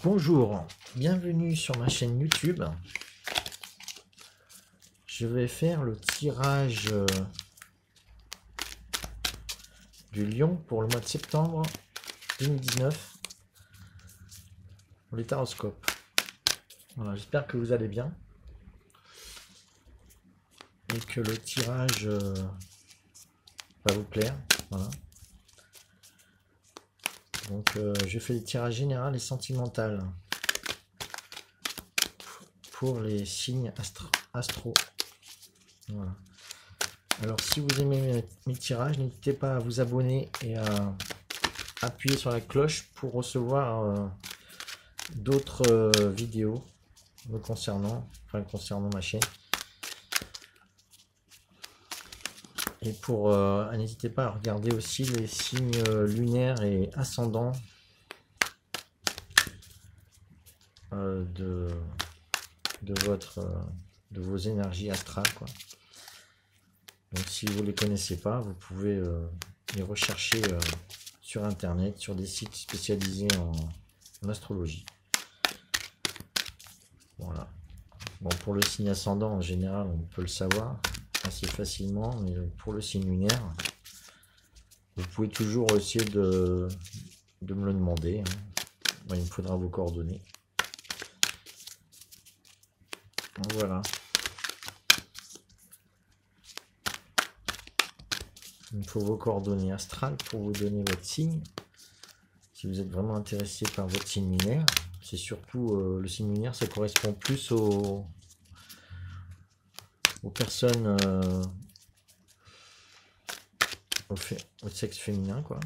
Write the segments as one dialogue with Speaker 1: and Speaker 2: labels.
Speaker 1: Bonjour, bienvenue sur ma chaîne YouTube. Je vais faire le tirage du lion pour le mois de septembre 2019 pour les taroscopes. Voilà, j'espère que vous allez bien et que le tirage va vous plaire. Voilà. Donc je fais le tirage général et sentimental pour les signes astro. Voilà. Alors si vous aimez mes tirages, n'hésitez pas à vous abonner et à appuyer sur la cloche pour recevoir d'autres vidéos me concernant, concernant ma chaîne. Et pour n'hésitez pas à regarder aussi les signes lunaires et ascendants de vos énergies astrales, quoi. Donc si vous les connaissez pas, vous pouvez les rechercher sur internet, sur des sites spécialisés en astrologie. Voilà. Bon, pour le signe ascendant en général, on peut le savoir assez facilement, mais pour le signe lunaire, vous pouvez toujours essayer de me le demander, hein. Bon, il me faudra vos coordonnées. Voilà. Il me faut vos coordonnées astrales pour vous donner votre signe. Si vous êtes vraiment intéressé par votre signe lunaire, c'est surtout le signe lunaire, ça correspond plus aux personnes au sexe féminin, quoi,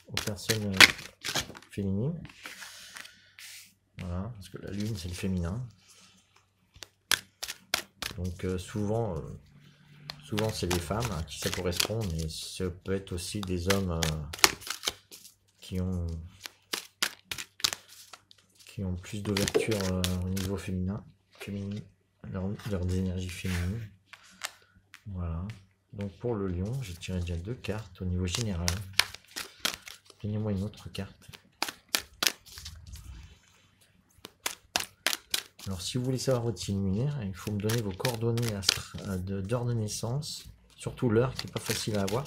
Speaker 1: aux personnes féminines. Voilà, parce que la lune c'est le féminin. Donc souvent c'est les femmes à qui ça correspond, mais ça peut être aussi des hommes qui ont plus d'ouverture au niveau féminin, leurs énergies féminines. Voilà. Donc pour le lion, j'ai tiré déjà 2 cartes au niveau général. Donnez-moi une autre carte. Alors si vous voulez savoir votre signe lunaire, il faut me donner vos coordonnées d'heure de naissance, surtout l'heure qui n'est pas facile à avoir,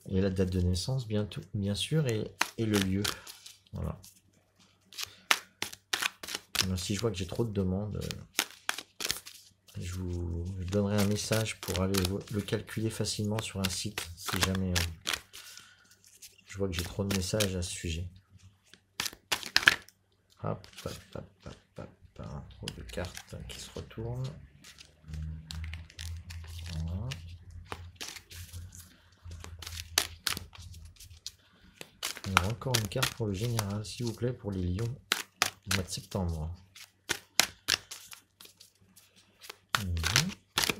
Speaker 1: et la date de naissance bien sûr, et le lieu. Voilà. Alors, si je vois que j'ai trop de demandes, je vous donnerai un message pour aller le calculer facilement sur un site, si jamais je vois que j'ai trop de messages à ce sujet. Hop, hop, hop, hop, hop. Trop de cartes qui se retournent. Voilà. Alors, encore une carte pour le général, s'il vous plaît, pour les lions du mois de septembre.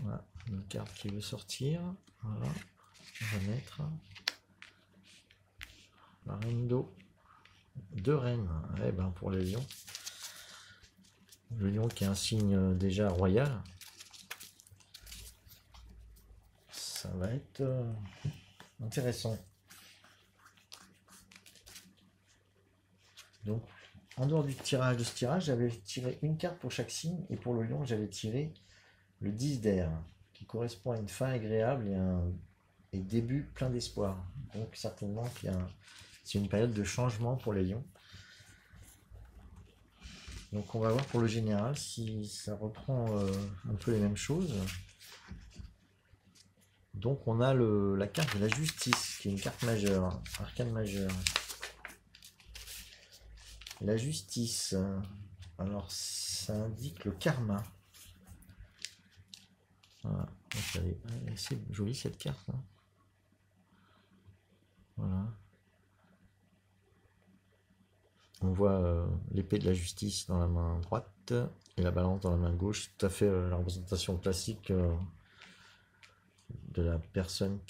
Speaker 1: Voilà, une carte qui veut sortir. Voilà, on va mettre la reine d'eau. 2 reines. Eh ben, pour les lions. Le lion qui est un signe déjà royal. Ça va être intéressant. Donc, en dehors du tirage de ce tirage, j'avais tiré une carte pour chaque signe. Et pour le lion, j'avais tiré le 10 d'air, qui correspond à une fin agréable et début plein d'espoir. Donc, certainement c'est une période de changement pour les lions. Donc on va voir pour le général si ça reprend un peu les mêmes choses. Donc on a la carte de la justice, qui est une carte majeure, arcane majeure. La justice, alors ça indique le karma. Voilà, c'est joli cette carte, hein. Voilà. On voit l'épée de la justice dans la main droite et la balance dans la main gauche. Tout à fait la représentation classique de la personne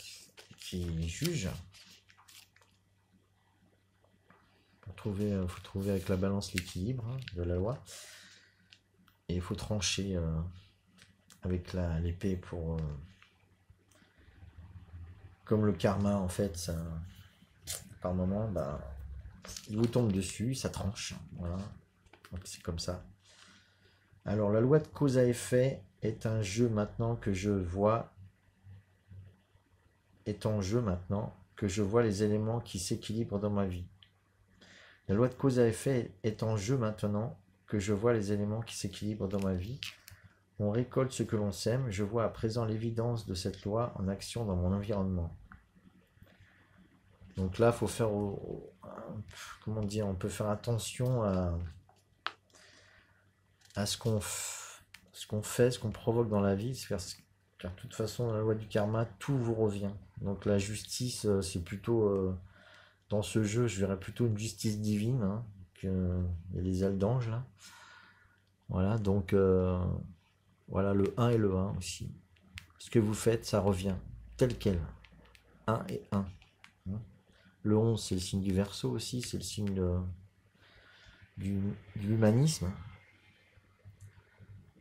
Speaker 1: qui juge. Faut trouver avec la balance l'équilibre, hein, de la loi. Et il faut trancher avec l'épée pour... comme le karma, en fait, ça, par moment, il vous tombe dessus, ça tranche. Voilà. crois que c'est comme ça. Alors, la loi de cause à effet est un jeu maintenant que je vois, est en jeu maintenant que je vois les éléments qui s'équilibrent dans ma vie. La loi de cause à effet est en jeu maintenant que je vois les éléments qui s'équilibrent dans ma vie. On récolte ce que l'on sème. Je vois à présent l'évidence de cette loi en action dans mon environnement. Donc là, il faut faire, comment dire, on peut faire attention à ce qu'on fait, ce qu'on provoque dans la vie, car de toute façon, dans la loi du karma, tout vous revient. Donc la justice, c'est plutôt, dans ce jeu, je verrais plutôt une justice divine, hein, il y a les ailes d'ange là. Voilà, donc voilà, le 1 et le 1 aussi. Ce que vous faites, ça revient tel quel. 1 et 1. Le 11, c'est le signe du Verseau aussi, c'est le signe de l'humanisme.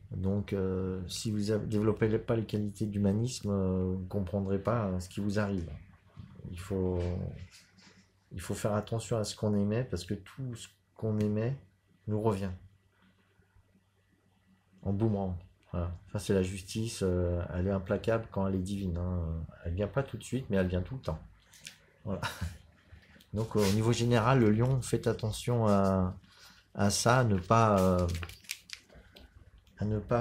Speaker 1: Donc, si vous ne développez pas les qualités d'humanisme, vous ne comprendrez pas ce qui vous arrive. Il faut faire attention à ce qu'on émet, parce que tout ce qu'on émet nous revient en boomerang. Voilà. Ça, c'est la justice, elle est implacable quand elle est divine. Hein. Elle ne vient pas tout de suite, mais elle vient tout le temps. Voilà. Donc, au niveau général, le lion, faites attention à ça, à ne pas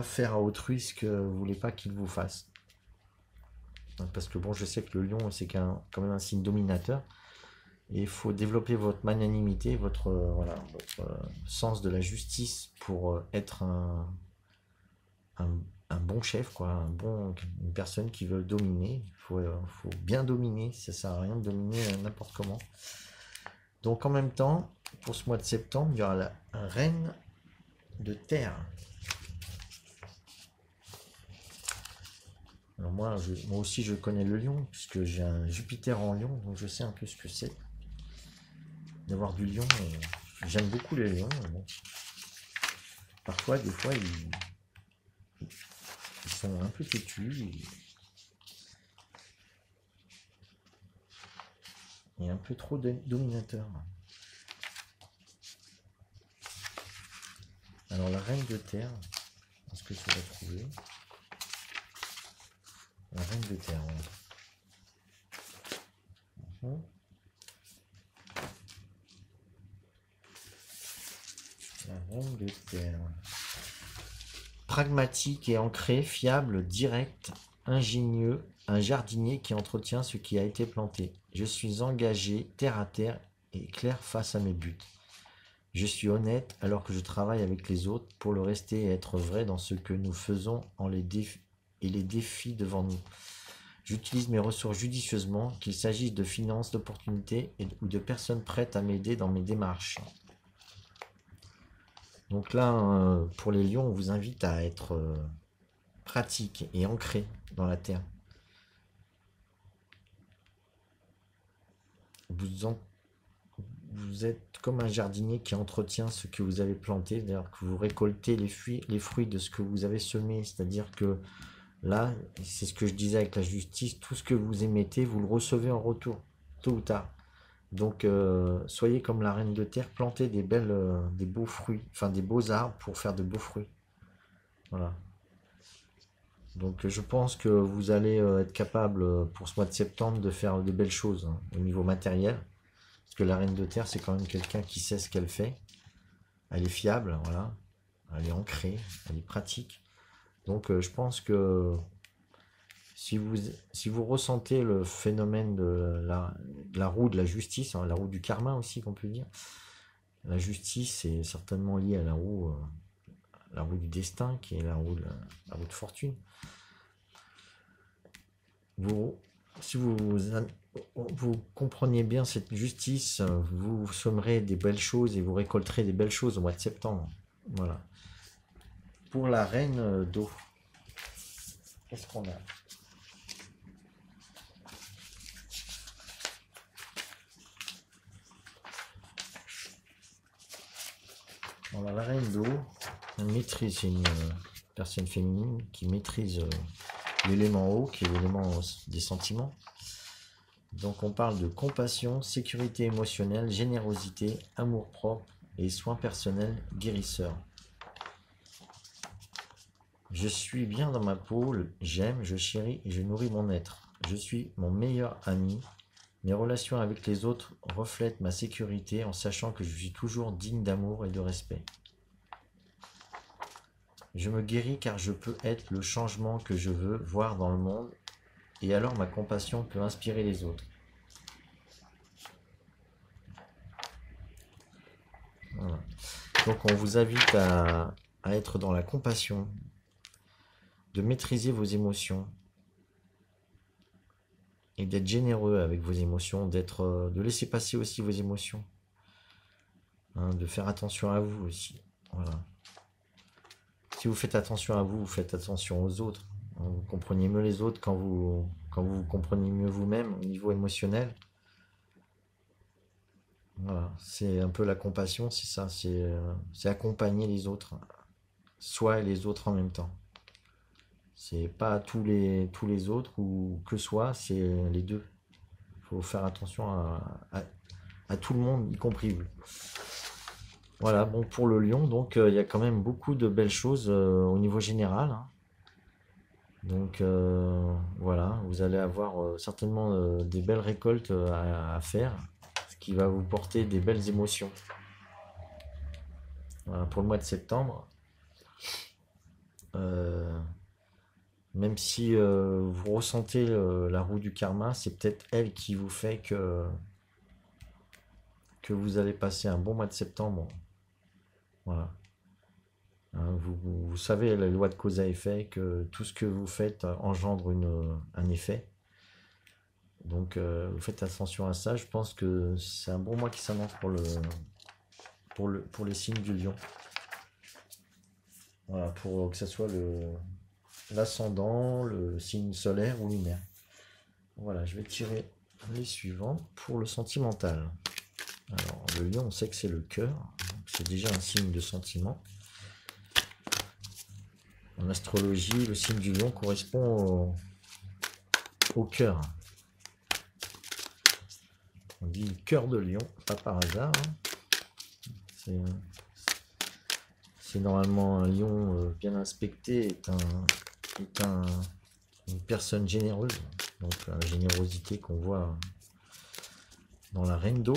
Speaker 1: faire à autrui ce que vous voulez pas qu'il vous fasse. Parce que bon, je sais que le lion, c'est quand même un signe dominateur. Et il faut développer votre magnanimité, votre sens de la justice pour être un bon chef, quoi, une personne qui veut dominer. Il faut bien dominer, ça sert à rien de dominer n'importe comment. Donc en même temps, pour ce mois de septembre, il y aura la reine de terre. Alors moi aussi je connais le lion, puisque j'ai un Jupiter en lion, donc je sais un peu ce que c'est d'avoir du lion. J'aime beaucoup les lions. Bon. Parfois, des fois, ils sont un peu têtus et un peu trop dominateurs. Alors la reine de terre, est-ce que je vais la trouver? La reine de terre, ouais. La reine de terre. Pragmatique et ancré, fiable, direct, ingénieux, un jardinier qui entretient ce qui a été planté. Je suis engagé, terre à terre et clair face à mes buts. Je suis honnête alors que je travaille avec les autres pour le rester et être vrai dans ce que nous faisons et les défis devant nous. J'utilise mes ressources judicieusement, qu'il s'agisse de finances, d'opportunités ou de personnes prêtes à m'aider dans mes démarches. Donc là, pour les lions, on vous invite à être pratique et ancré dans la terre. Vous êtes comme un jardinier qui entretient ce que vous avez planté, d'ailleurs que vous récoltez les fruits de ce que vous avez semé, c'est-à-dire que là, c'est ce que je disais avec la justice, tout ce que vous émettez, vous le recevez en retour, tôt ou tard. Donc, soyez comme la reine de terre, plantez des beaux fruits, enfin des beaux arbres pour faire de beaux fruits. Voilà. Donc, je pense que vous allez être capable pour ce mois de septembre de faire de belles choses hein, au niveau matériel. Parce que la reine de terre, c'est quand même quelqu'un qui sait ce qu'elle fait. Elle est fiable, voilà. Elle est ancrée, elle est pratique. Donc, je pense que si vous ressentez le phénomène de la roue de la justice, hein, la roue du karma aussi qu'on peut dire, la justice est certainement liée à la roue du destin, qui est la roue de fortune. Si vous compreniez bien cette justice, vous semerez des belles choses et vous récolterez des belles choses au mois de septembre. Voilà. Pour la reine d'eau, qu'est-ce qu'on a ? Alors, la reine d'eau, c'est une personne féminine qui maîtrise l'élément eau, qui est l'élément des sentiments. Donc on parle de compassion, sécurité émotionnelle, générosité, amour-propre, et soins personnels guérisseurs. Je suis bien dans ma peau, j'aime, je chéris et je nourris mon être. Je suis mon meilleur ami. Mes relations avec les autres reflètent ma sécurité en sachant que je suis toujours digne d'amour et de respect. Je me guéris car je peux être le changement que je veux voir dans le monde et alors ma compassion peut inspirer les autres. Voilà. Donc on vous invite à être dans la compassion, de maîtriser vos émotions et d'être généreux avec vos émotions, de laisser passer aussi vos émotions, hein, de faire attention à vous aussi. Voilà. Si vous faites attention à vous, vous faites attention aux autres. Vous comprenez mieux les autres quand vous comprenez mieux vous-même au niveau émotionnel. Voilà, c'est un peu la compassion, c'est ça, c'est accompagner les autres, soi et les autres en même temps. C'est pas tous les autres ou que soi, c'est les deux. Il faut faire attention à tout le monde, y compris vous. Voilà, bon pour le lion, donc il y a quand même beaucoup de belles choses au niveau général, hein. Donc voilà, vous allez avoir certainement des belles récoltes à faire, ce qui va vous porter des belles émotions. Voilà, pour le mois de septembre. Même si vous ressentez la roue du karma, c'est peut-être elle qui vous fait que vous allez passer un bon mois de septembre. Voilà. Hein, vous savez la loi de cause à effet, que tout ce que vous faites engendre un effet. Donc vous faites attention à ça. Je pense que c'est un bon mois qui s'annonce pour les signes du lion. Voilà, pour que ce soit l'ascendant, le signe solaire ou lunaire. Voilà, je vais tirer les suivants pour le sentimental. Alors, le lion, on sait que c'est le cœur, c'est déjà un signe de sentiment. En astrologie, le signe du lion correspond au cœur. On dit cœur de lion, pas par hasard. Hein. C'est normalement un lion bien inspecté, est une personne généreuse. Donc la générosité qu'on voit dans la reine d'eau.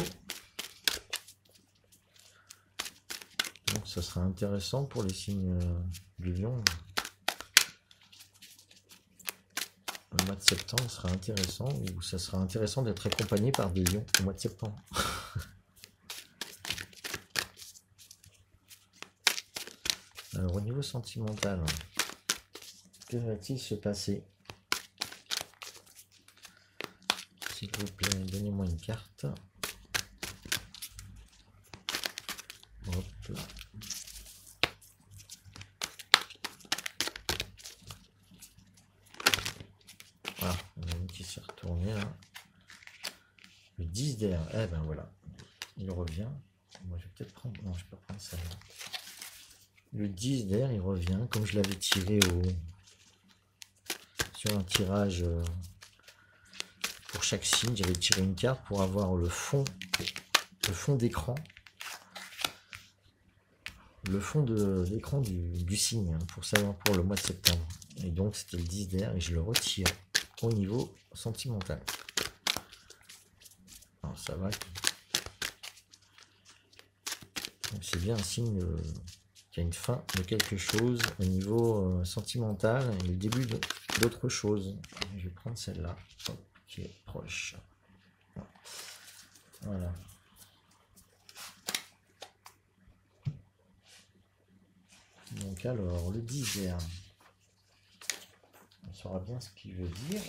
Speaker 1: Donc ça sera intéressant pour les signes du lion. Le mois de septembre sera intéressant, ou ça sera intéressant d'être accompagné par des lions au mois de septembre. Alors au niveau sentimental, que va-t-il se passer? S'il vous plaît, donnez-moi une carte. Hop là. Voilà, il y en a une qui s'est retournée là. Le 10 d'air, eh ben voilà, il revient. Moi je vais peut-être prendre, non je peux prendre ça là. Le 10 d'air, il revient, comme je l'avais tiré sur un tirage pour chaque signe, j'avais tiré une carte pour avoir le fond d'écran. Le fond de l'écran du signe, hein, pour savoir pour le mois de septembre. Et donc c'était le 10 d'air et je le retire au niveau sentimental. Alors ça va. C'est bien un signe qu'il y a une fin de quelque chose au niveau sentimental et le début d'autre chose. Je vais prendre celle-là qui est proche. Voilà. Donc alors, le 10 d'air. On saura bien ce qu'il veut dire.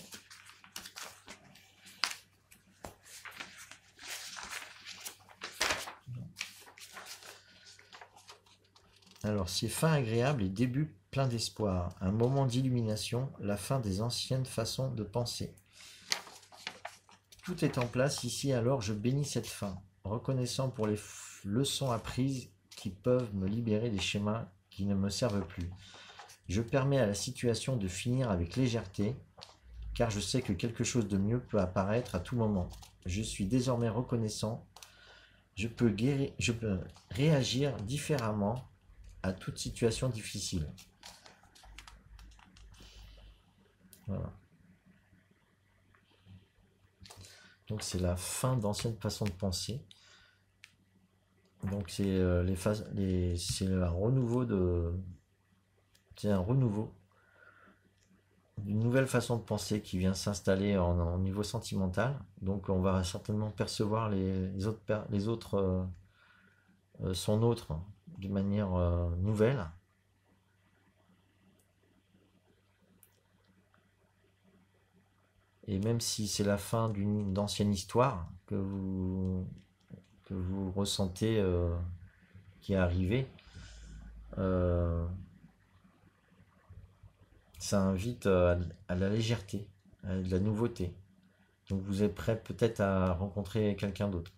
Speaker 1: Alors, c'est fin agréable et début plein d'espoir. Un moment d'illumination, la fin des anciennes façons de penser. Tout est en place ici, alors je bénis cette fin, reconnaissant pour les leçons apprises qui peuvent me libérer des schémas qui ne me servent plus. Je permets à la situation de finir avec légèreté, car je sais que quelque chose de mieux peut apparaître à tout moment. Je suis désormais reconnaissant je peux réagir différemment à toute situation difficile. Voilà. Donc c'est la fin d'anciennes façons de penser. Donc c'est c'est un renouveau d'une nouvelle façon de penser qui vient s'installer en niveau sentimental. Donc on va certainement percevoir les autres son autre d'une manière nouvelle. Et même si c'est la fin d'une ancienne histoire que vous ressentez qui est arrivée, ça invite à la légèreté, à de la nouveauté. Donc vous êtes prêt peut-être à rencontrer quelqu'un d'autre.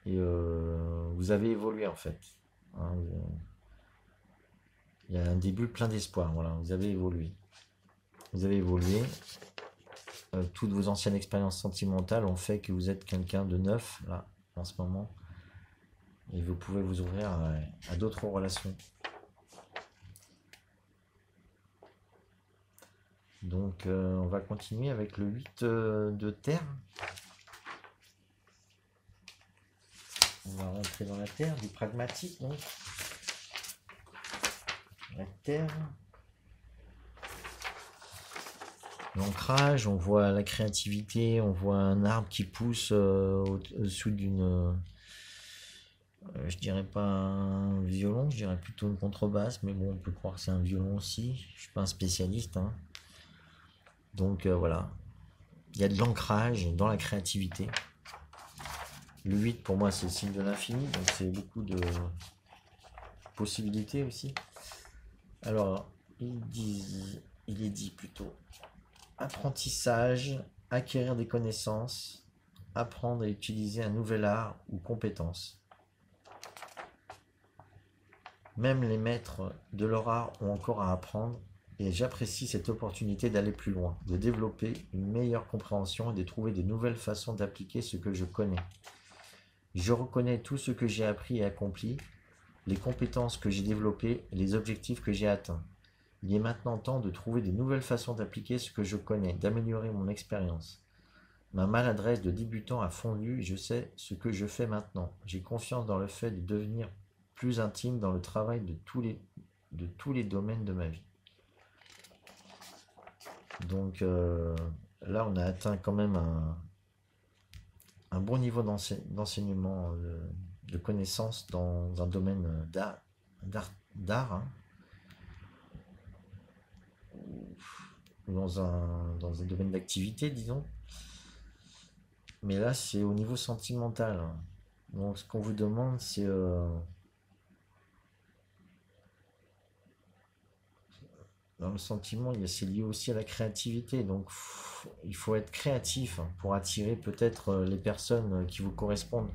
Speaker 1: Et vous avez évolué en fait. Hein, il y a un début plein d'espoir. Voilà, vous avez évolué. Vous avez évolué. Toutes vos anciennes expériences sentimentales ont fait que vous êtes quelqu'un de neuf là en ce moment. Et vous pouvez vous ouvrir à d'autres relations. Donc on va continuer avec le 8 de terre. On va rentrer dans la terre, du pragmatique donc. La terre. L'ancrage, on voit la créativité, on voit un arbre qui pousse au-dessus d'une... je dirais pas un violon, je dirais plutôt une contrebasse, mais bon, on peut croire que c'est un violon aussi. Je suis pas un spécialiste. Hein. Donc voilà, il y a de l'ancrage dans la créativité. Le 8 pour moi c'est le signe de l'infini, donc c'est beaucoup de possibilités aussi. Alors, il est dit plutôt apprentissage, acquérir des connaissances, apprendre à utiliser un nouvel art ou compétence. Même les maîtres de leur art ont encore à apprendre et j'apprécie cette opportunité d'aller plus loin, de développer une meilleure compréhension et de trouver de nouvelles façons d'appliquer ce que je connais. Je reconnais tout ce que j'ai appris et accompli, les compétences que j'ai développées et les objectifs que j'ai atteints. Il est maintenant temps de trouver de nouvelles façons d'appliquer ce que je connais, d'améliorer mon expérience. Ma maladresse de débutant a fondu et je sais ce que je fais maintenant. J'ai confiance dans le fait de devenir plus intime dans le travail de tous les domaines de ma vie. Donc là, on a atteint quand même un bon niveau d'enseignement, de connaissances dans un domaine d'art hein, ou dans un domaine d'activité, disons. Mais là, c'est au niveau sentimental. Hein. Donc, ce qu'on vous demande, c'est dans le sentiment, c'est lié aussi à la créativité. Donc, il faut être créatif hein, pour attirer peut-être les personnes qui vous correspondent.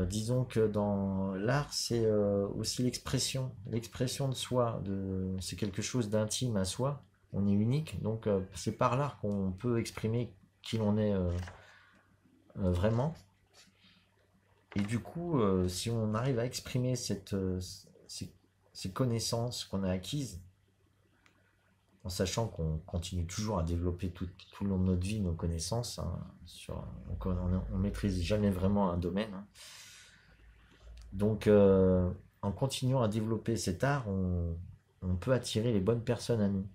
Speaker 1: Disons que dans l'art, c'est aussi l'expression de soi. C'est quelque chose d'intime à soi. On est unique, donc c'est par l'art qu'on peut exprimer qui l'on est vraiment. Et du coup, si on arrive à exprimer ces connaissances qu'on a acquises, en sachant qu'on continue toujours à développer tout le long de notre vie nos connaissances, hein, on maîtrise jamais vraiment un domaine. Hein. Donc, en continuant à développer cet art, on peut attirer les bonnes personnes à nous,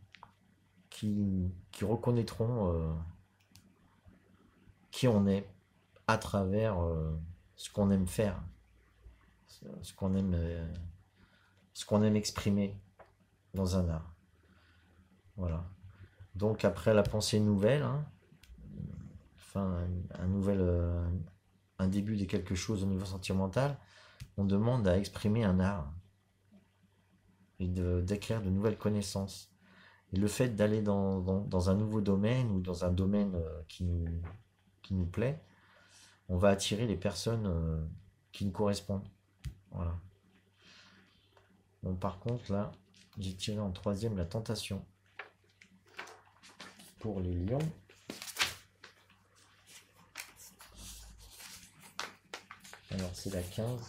Speaker 1: qui reconnaîtront qui on est à travers ce qu'on aime faire, ce qu'on aime exprimer dans un art. Voilà. Donc après la pensée nouvelle, hein, enfin un début de quelque chose au niveau sentimental, on demande à exprimer un art et d'acquérir de nouvelles connaissances. Et le fait d'aller dans un nouveau domaine ou dans un domaine qui nous plaît, on va attirer les personnes qui nous correspondent. Voilà. Bon, par contre, là, j'ai tiré en troisième la tentation. Pour les lions. Alors c'est la 15.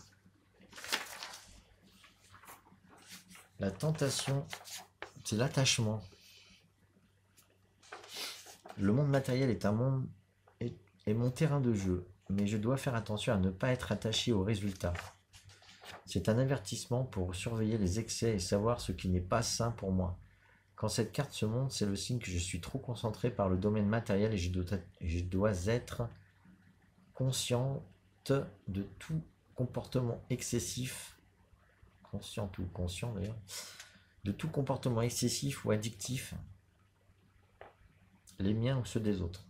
Speaker 1: La tentation, c'est l'attachement. Le monde matériel est un monde est mon terrain de jeu, mais je dois faire attention à ne pas être attaché aux résultats. C'est un avertissement pour surveiller les excès et savoir ce qui n'est pas sain pour moi. Quand cette carte se montre, c'est le signe que je suis trop concentré par le domaine matériel et je dois être consciente de tout comportement excessif, consciente ou conscient d'ailleurs, de tout comportement excessif ou addictif, les miens ou ceux des autres.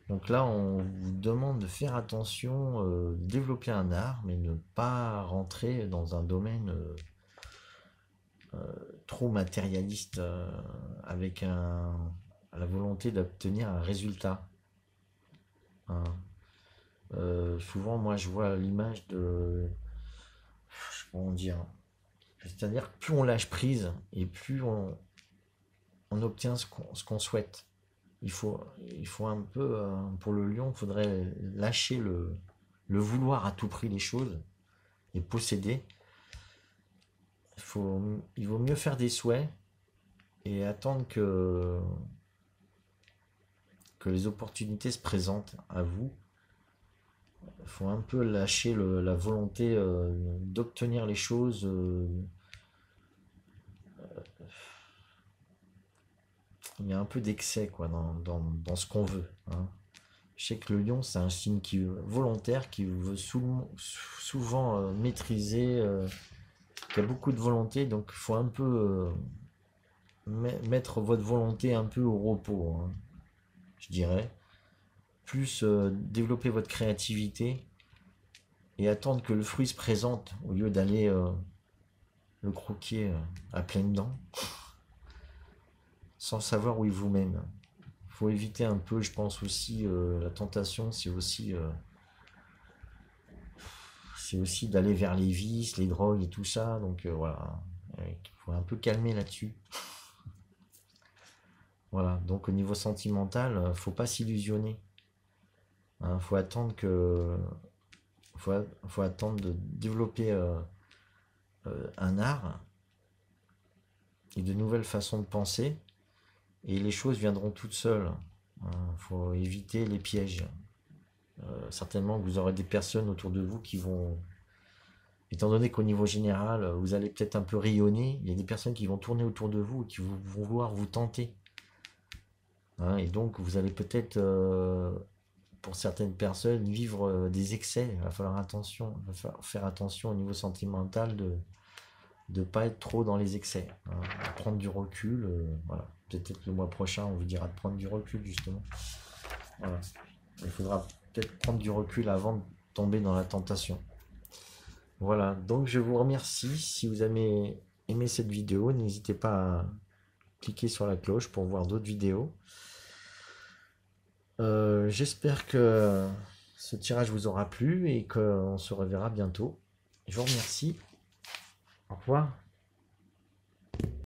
Speaker 1: Donc là, on vous demande de faire attention, développer un art, mais ne pas rentrer dans un domaine trop matérialiste avec la volonté d'obtenir un résultat. Hein. Souvent, moi, je vois l'image de... Comment dire? C'est-à-dire que plus on lâche prise et plus on obtient ce qu'on souhaite. Il faut un peu, pour le lion, il faudrait lâcher le vouloir à tout prix les choses et posséder. Il vaut mieux faire des souhaits et attendre que les opportunités se présentent à vous. Il faut un peu lâcher la volonté d'obtenir les choses. Il y a un peu d'excès quoi, dans ce qu'on veut. Hein. Je sais que le lion, c'est un signe volontaire qui veut souvent maîtriser, qui a beaucoup de volonté, donc il faut un peu mettre votre volonté un peu au repos, hein, je dirais. Plus développer votre créativité et attendre que le fruit se présente au lieu d'aller le croquer à pleines dents sans savoir où il vous mène. Il faut éviter un peu, je pense aussi, la tentation, c'est aussi d'aller vers les vices, les drogues et tout ça. Donc voilà, il faut un peu calmer là-dessus. Voilà, donc au niveau sentimental, faut pas s'illusionner. Hein, faut attendre de développer un art et de nouvelles façons de penser, et les choses viendront toutes seules. Hein, faut éviter les pièges. Certainement, vous aurez des personnes autour de vous qui vont, étant donné qu'au niveau général, vous allez peut-être un peu rayonner, il y a des personnes qui vont tourner autour de vous et qui vont vouloir vous tenter. Hein, et donc, vous allez peut-être, pour certaines personnes, vivre des excès. Il va falloir faire attention au niveau sentimental de ne pas être trop dans les excès. Hein, prendre du recul. Voilà. Peut-être le mois prochain, on vous dira de prendre du recul, justement. Voilà. Il faudra peut-être prendre du recul avant de tomber dans la tentation. Voilà, donc je vous remercie. Si vous avez aimé cette vidéo, n'hésitez pas à cliquer sur la cloche pour voir d'autres vidéos. J'espère que ce tirage vous aura plu et qu'on se reverra bientôt. Je vous remercie. Au revoir.